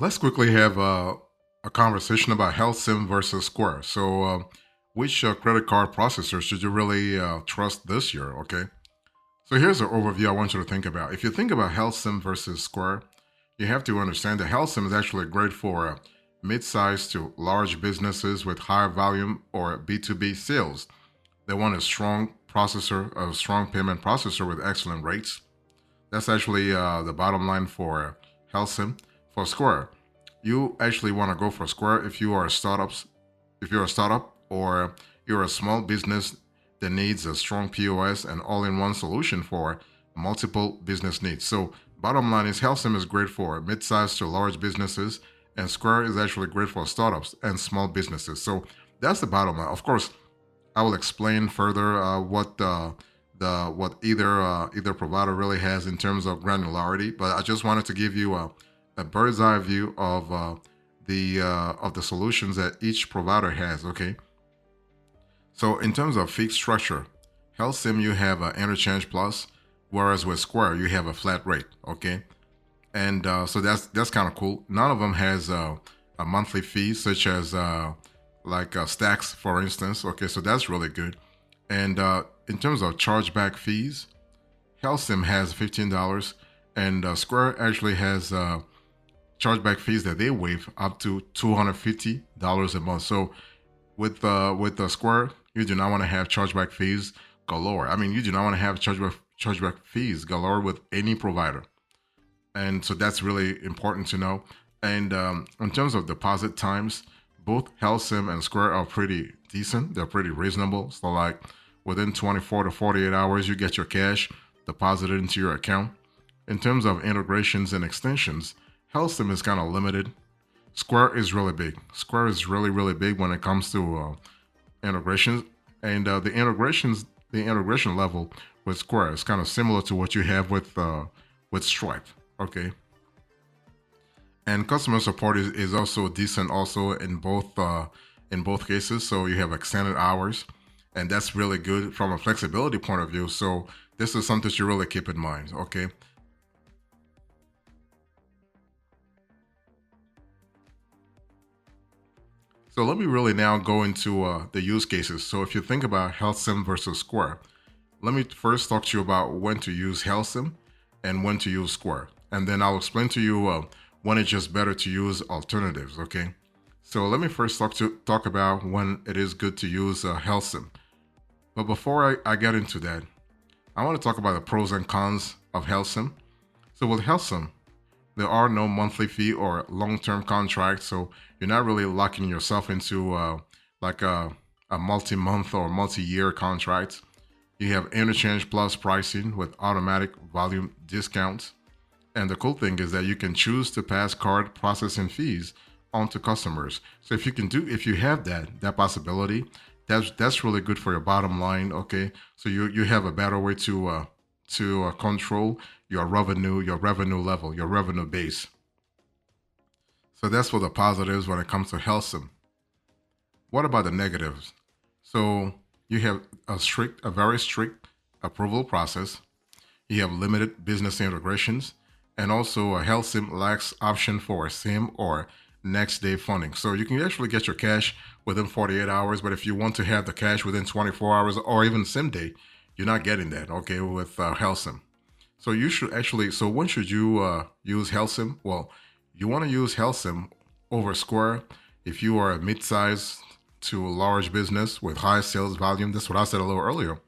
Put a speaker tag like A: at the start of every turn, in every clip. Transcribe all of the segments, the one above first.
A: Let's quickly have a conversation about Helcim versus Square. Which credit card processor should you really trust this year? Okay. So, here's an overview I want you to think about. If you think about Helcim versus Square, you have to understand that Helcim is actually great for mid-sized to large businesses with high volume or B2B sales. They want a strong processor, a strong payment processor with excellent rates. That's actually the bottom line for Helcim. For Square, you actually want to go for Square if you are if you're a startup or you're a small business that needs a strong POS and all-in-one solution for multiple business needs. So bottom line is Helcim is great for mid-sized to large businesses, and Square is actually great for startups and small businesses. So that's the bottom line. Of course, I will explain further what the what either provider really has in terms of granularity. But I just wanted to give you a bird's eye view of the solutions that each provider has. Okay, so in terms of fee structure, HealthSim you have an interchange plus, whereas with Square you have a flat rate. Okay, and so that's kind of cool. None of them has a monthly fee, such as Stacks, for instance. Okay, so that's really good. And in terms of chargeback fees, HealthSim has $15, and Square actually has chargeback fees that they waive up to $250 a month. So with the Square, you do not want to have chargeback fees galore. I mean, you do not want to have chargeback fees galore with any provider, and so that's really important to know. And in terms of deposit times, both Helsim and Square are pretty decent. They're pretty reasonable. So like within 24 to 48 hours, you get your cash deposited into your account. In terms of integrations and extensions, Helsim is kind of limited. Square is really big. Square is really big when it comes to integrations, and the integration level with Square is kind of similar to what you have with Stripe. Okay, and customer support is also decent also in both cases. So you have extended hours, and that's really good from a flexibility point of view. So this is something to really keep in mind. Okay, so let me really now go into the use cases. So if you think about HealthSim versus Square, let me first talk to you about when to use HealthSim and when to use Square, and then I'll explain to you when it's just better to use alternatives. Okay, so let me first talk about when it is good to use HealthSim. But before I get into that, I want to talk about the pros and cons of HealthSim. So with HealthSim, there are no monthly fee or long-term contracts, so you're not really locking yourself into like a multi-month or multi-year contract. You have interchange plus pricing with automatic volume discounts. And the cool thing is that you can choose to pass card processing fees on to customers. So if you have that possibility, that's really good for your bottom line. Okay, so you have a better way to control your revenue level, your revenue base. So that's for the positives when it comes to Helsum. What about the negatives? So you have a very strict approval process. You have limited business integrations, and also a HealthSim lacks option for a SIM or next day funding. So you can actually get your cash within 48 hours, but if you want to have the cash within 24 hours or even SIM day, you're not getting that. Okay, with HealthSim. So you should actually. So when should you use HealthSim? Well, you want to use HealthSim over Square if you are a mid-size to large business with high sales volume. That's what I said a little earlier.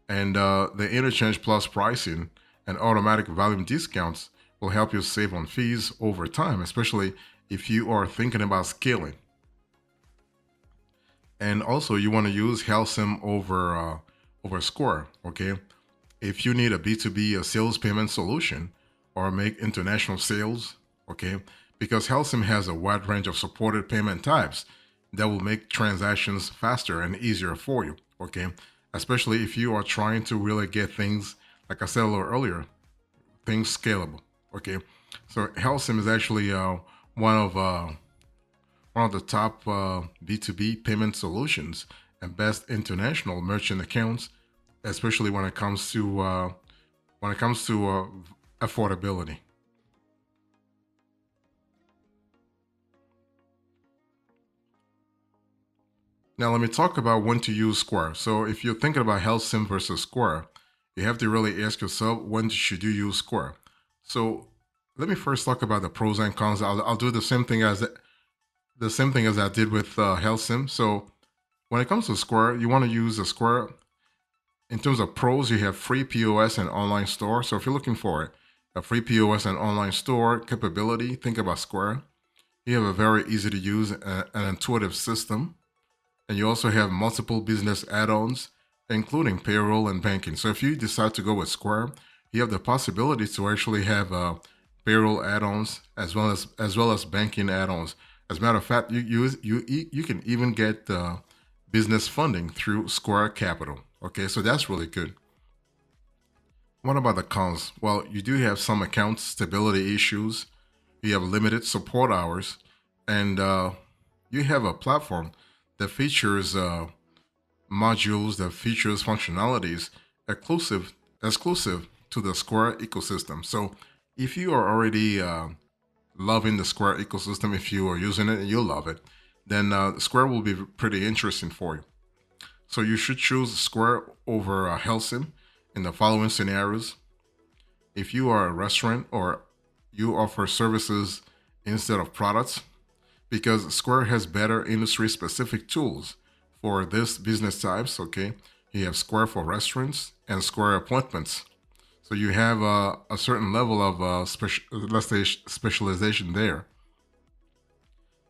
A: And the interchange plus pricing and automatic volume discounts will help you save on fees over time, especially if you are thinking about scaling. And also, you want to use HealthSim over Square. Okay, if you need a B2B a sales payment solution or make international sales, okay, because HealthSim has a wide range of supported payment types that will make transactions faster and easier for you. Okay, especially if you are trying to really get things, like I said a little earlier, things scalable. Okay, so HealthSim is actually one of uh, one of the top B2B payment solutions and best international merchant accounts, especially when it comes to affordability. Now, let me talk about when to use Square. So, if you're thinking about Helcim versus Square, you have to really ask yourself, when should you use Square? So, let me first talk about the pros and cons. I'll do the same thing as I did with Helcim. So, when it comes to Square, you want to use the Square. In terms of pros, you have free POS and online store. So, if you're looking for a free POS and online store capability, think about Square. You have a very easy to use and intuitive system, and you also have multiple business add-ons, including payroll and banking. So if you decide to go with Square, you have the possibility to actually have payroll add-ons as well as banking add-ons. As a matter of fact, you can even get business funding through Square Capital. Okay, so that's really good. What about the cons? Well, you do have some account stability issues. You have limited support hours, and you have a platform that features modules, that features functionalities exclusive to the Square ecosystem. So, if you are already loving the Square ecosystem, if you are using it and you love it, then Square will be pretty interesting for you. So, you should choose Square over Helsim in the following scenarios. If you are a restaurant or you offer services instead of products, because Square has better industry specific tools for this business types. Okay, you have Square for restaurants and Square appointments. So you have a certain level of let's say specialization there.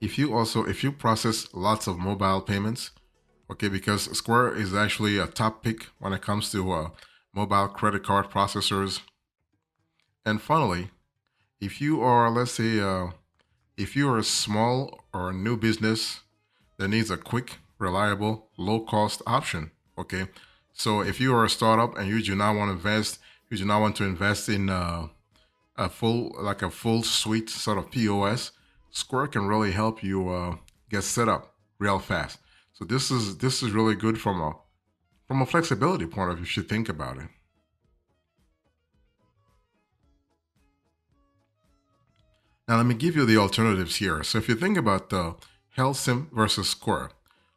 A: If you process lots of mobile payments, okay, because Square is actually a top pick when it comes to mobile credit card processors. And finally, if you are, let's say, if you are a small or a new business that needs a quick, reliable, low cost option, okay. So if you are a startup and you do not want to invest in a full suite sort of POS, Square can really help you get set up real fast. So this is really good from a flexibility point of view. If you think about it. Now let me give you the alternatives here. So if you think about the Helsim versus Square,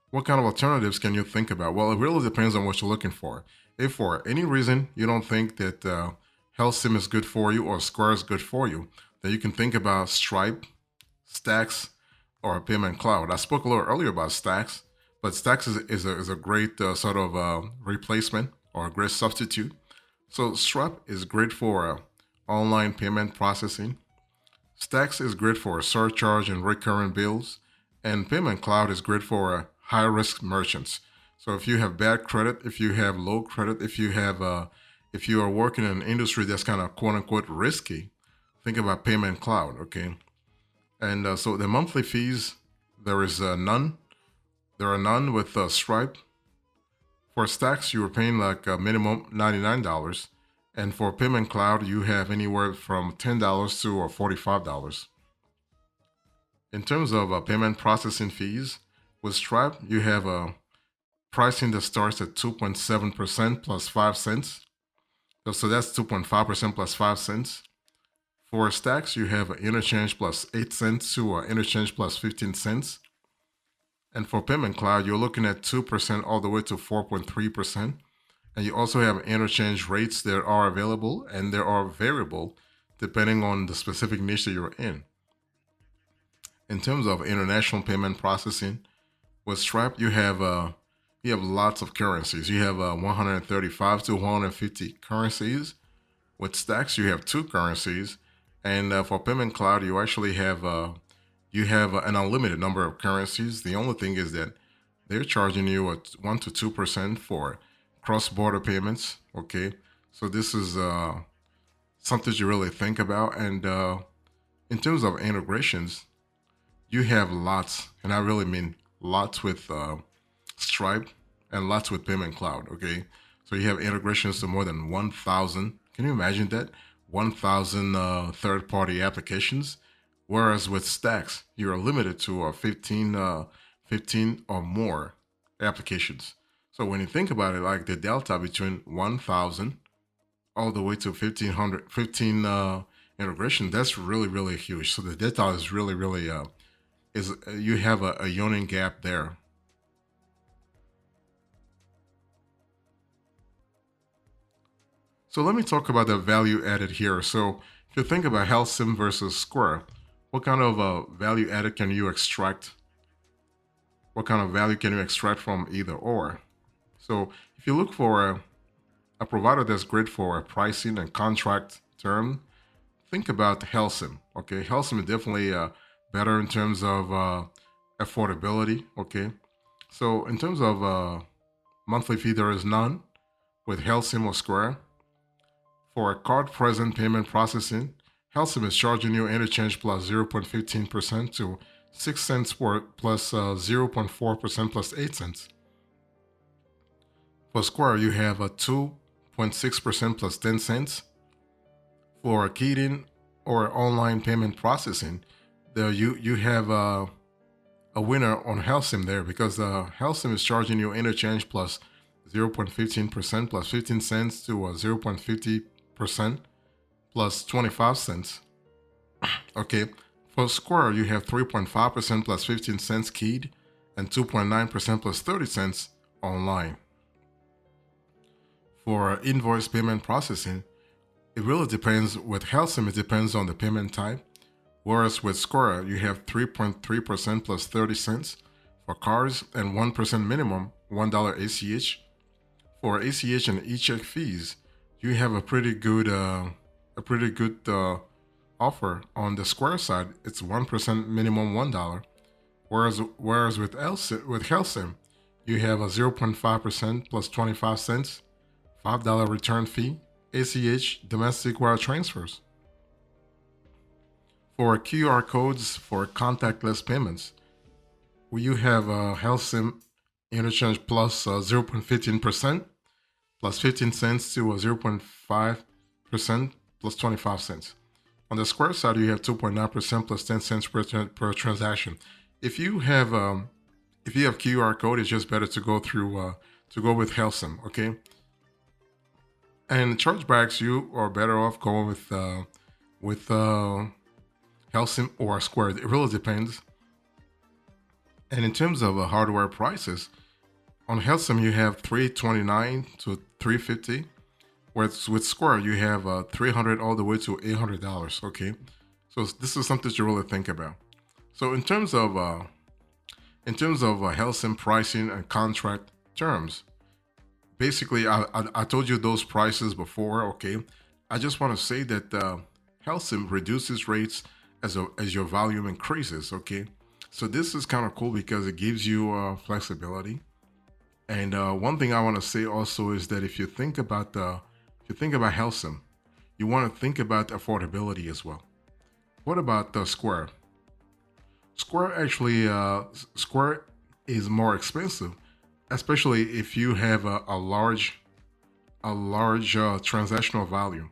A: what kind of alternatives can you think about? Well, it really depends on what you're looking for. If for any reason you don't think that Helsim is good for you or Square is good for you, then you can think about Stripe, Stacks, or Payment Cloud. I spoke a little earlier about Stacks, but Stacks is a great sort of replacement or a great substitute. So Stripe is great for online payment processing. Stacks is great for surcharge and recurring bills, and Payment Cloud is great for high risk merchants. So if you have bad credit, if you have low credit, if you are working in an industry that's kind of quote unquote risky, think about Payment Cloud, okay? And so the monthly fees, there is none. There are none with Stripe. For Stacks, you are paying like a minimum $99. And for Payment Cloud, you have anywhere from $10 to $45. In terms of payment processing fees, with Stripe, you have a pricing that starts at 2.7% plus 5 cents. So that's 2.5% plus 5 cents. For Stacks, you have an interchange plus 8 cents to interchange plus 15 cents. And for Payment Cloud, you're looking at 2% all the way to 4.3%. And you also have interchange rates that are available and they are variable depending on the specific niche that you're in. In terms of international payment processing, with Stripe you have lots of currencies. You have 135 to 150 currencies. With Stacks, you have two currencies, and for Payment Cloud, you have an unlimited number of currencies. The only thing is that they're charging you at 1 to 2% for cross-border payments. Okay, so this is something to really think about. And in terms of integrations, you have lots, and I really mean lots with Stripe and lots with Payment Cloud. Okay, so you have integrations to more than 1,000. Can you imagine that? 1,000 third-party applications. Whereas with Stacks, you are limited to 15 or more applications. So when you think about it, like the delta between 1,000 all the way to 1,500, 15 integration, that's really, really huge. So the delta is really, really, you have a yawning gap there. So let me talk about the value added here. So if you think about Helcim versus Square, what kind of value added can you extract? What kind of value can you extract from either or? So if you look for a provider that's great for a pricing and contract term, think about Helcim. Okay, Helcim is definitely better in terms of affordability. Okay, so in terms of monthly fee, there is none with Helcim or Square. For a card present payment processing, Helcim is charging you interchange plus 0.15% to 6 cents for plus 0.4% plus 8 cents. For Square, you have a 2.6% plus 10 cents. For keyed-in or online payment processing, you have a winner on Helcim there because Helcim is charging you interchange plus 0.15% plus 15 cents to 0.50% plus 25 cents. Okay. For Square, you have 3.5% plus 15 cents keyed and 2.9% plus 30 cents online. For invoice payment processing, it really depends. With Helcim, it depends on the payment type. Whereas with Square, you have 3.3% plus 30 cents for cards and 1% minimum, $1 ACH. For ACH and e-check fees, you have a pretty good offer on the Square side. It's 1% minimum, $1. Whereas with Helcim, you have a 0.5% plus 25 cents, $5 return fee, ACH domestic wire transfers. For QR codes for contactless payments, you have Helcim interchange plus 0.15% plus 15 cents to 0.5% plus 25 cents. On the Square side, you have 2.9% plus 10 cents per transaction. If you have QR code, it's just better to go with Helcim, okay? And chargebacks, you are better off going with Helcim or Square. It really depends. And in terms of hardware prices, on Helcim you have $329 to $350. With Square you have $300 all the way to $800. Okay, so this is something to really think about. So in terms of Helcim pricing and contract terms, basically I told you those prices before. Okay, I just want to say that Helcim reduces rates as your volume increases. Okay, so this is kind of cool because it gives you flexibility. And one thing I want to say also is that if you think about Helcim, you want to think about affordability as well. What about the Square? Square is more expensive, especially if you have a large transactional value.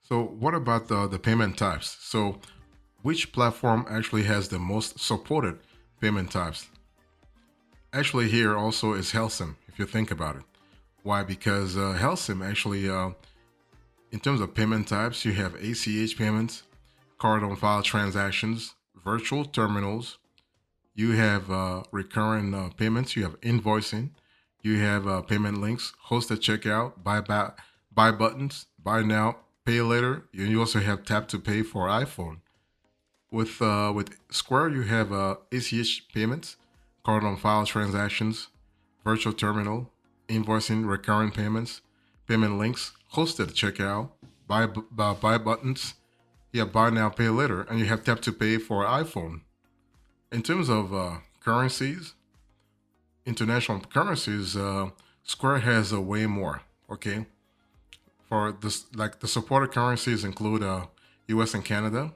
A: So what about the payment types? So which platform actually has the most supported payment types? Actually, here also is Helcim, if you think about it. Why? Because Helcim actually, in terms of payment types, you have ACH payments, card on file transactions, virtual terminals. You have recurring payments. You have invoicing. You have payment links, hosted checkout, buy buttons, buy now, pay later. You also have tap to pay for iPhone. With Square, you have ACH payments, card on file transactions, virtual terminal, invoicing, recurring payments, payment links, hosted checkout, buy buttons. You have buy now, pay later, and you have tap to pay for iPhone. In terms of currencies, international currencies, Square has a way more. Okay, for this, like the supported currencies include U.S. and Canada.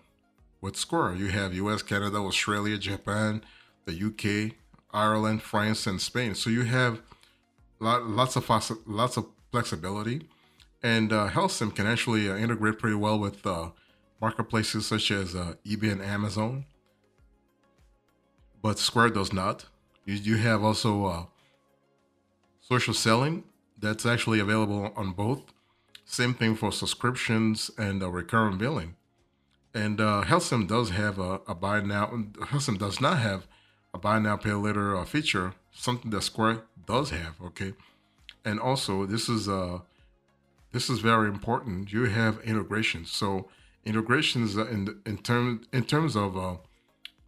A: With Square, you have U.S., Canada, Australia, Japan, the U.K., Ireland, France, and Spain. So you have lots of flexibility, and Helcim can actually integrate pretty well with marketplaces such as eBay and Amazon, but Square does not. You have also social selling that's actually available on both. Same thing for subscriptions and recurring billing. And Helcim does have a buy now. Helcim does not have a buy now pay later feature, something that Square does have. Okay, and also this is very important. You have integrations. So integrations in terms of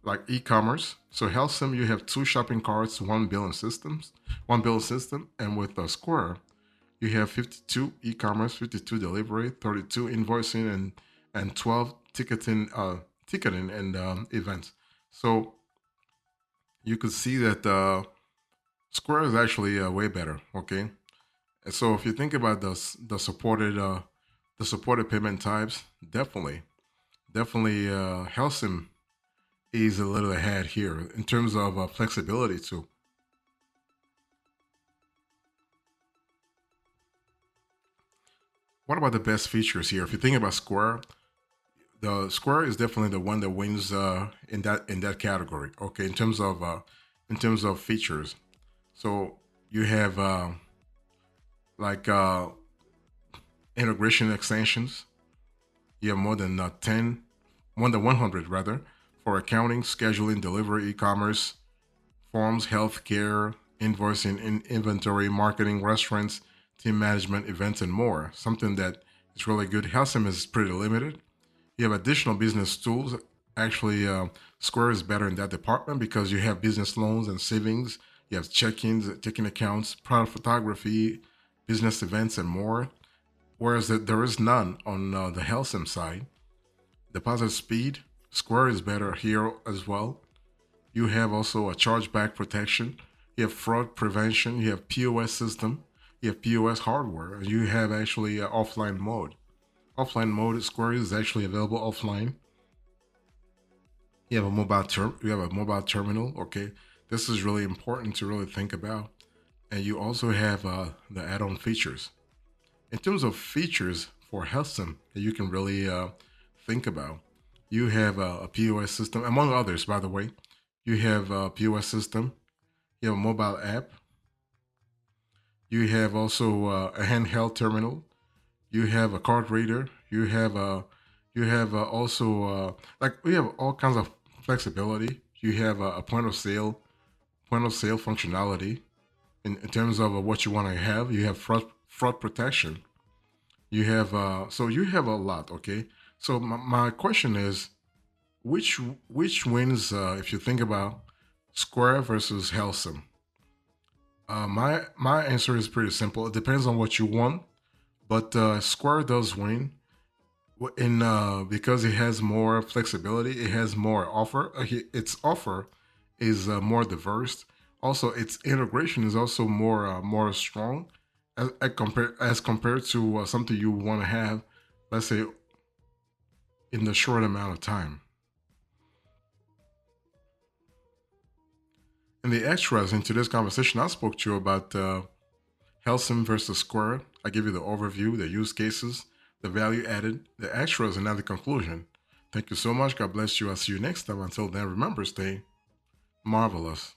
A: like e-commerce. So Helcim, you have two shopping carts, one billing system, and with Square, you have 52 e-commerce, 52 delivery, 32 invoicing, and 12 ticketing and events. So you could see that Square is actually way better. Okay, and so if you think about the supported payment types, definitely Helsim is a little ahead here in terms of flexibility too. What about the best features here? If you think about Square, the Square is definitely the one that wins in that category. Okay, in terms of features, so you have like integration extensions. You have more than 100 rather, for accounting, scheduling, delivery, e-commerce, forms, healthcare, invoicing, inventory, marketing, restaurants, team management, events, and more. Something that is really good. Helsim is pretty limited. You have additional business tools. Actually, Square is better in that department because you have business loans and savings. You have check-ins, checking accounts, product photography, business events, and more. Whereas there is none on the Helsim side. Deposit speed, Square is better here as well. You have also a chargeback protection. You have fraud prevention. You have POS system. You have POS hardware. And you have actually offline mode. Offline mode at Square is actually available offline. You have a mobile terminal. Okay, this is really important to really think about. And you also have the add-on features. In terms of features for Helston that you can really think about, you have a POS system, among others, by the way. You have a POS system, you have a mobile app, you have also a handheld terminal, you have a card reader, you have also like we have all kinds of flexibility. You have a point of sale functionality in terms of what you want to have. You have fraud protection. You have a lot. Okay, so my question is, which wins if you think about Square versus Helsum? My answer is pretty simple. It depends on what you want, but Square does win in because it has more flexibility. It has more offer. Its offer is more diverse. Also, its integration is also more strong as compared to something you want to have, let's say, in the short amount of time. And the extras into this conversation, I spoke to you about Helsing versus Square. I give you the overview, the use cases, the value added, the extras, and now the conclusion. Thank you so much. God bless you. I'll see you next time. Until then, remember, stay marvelous.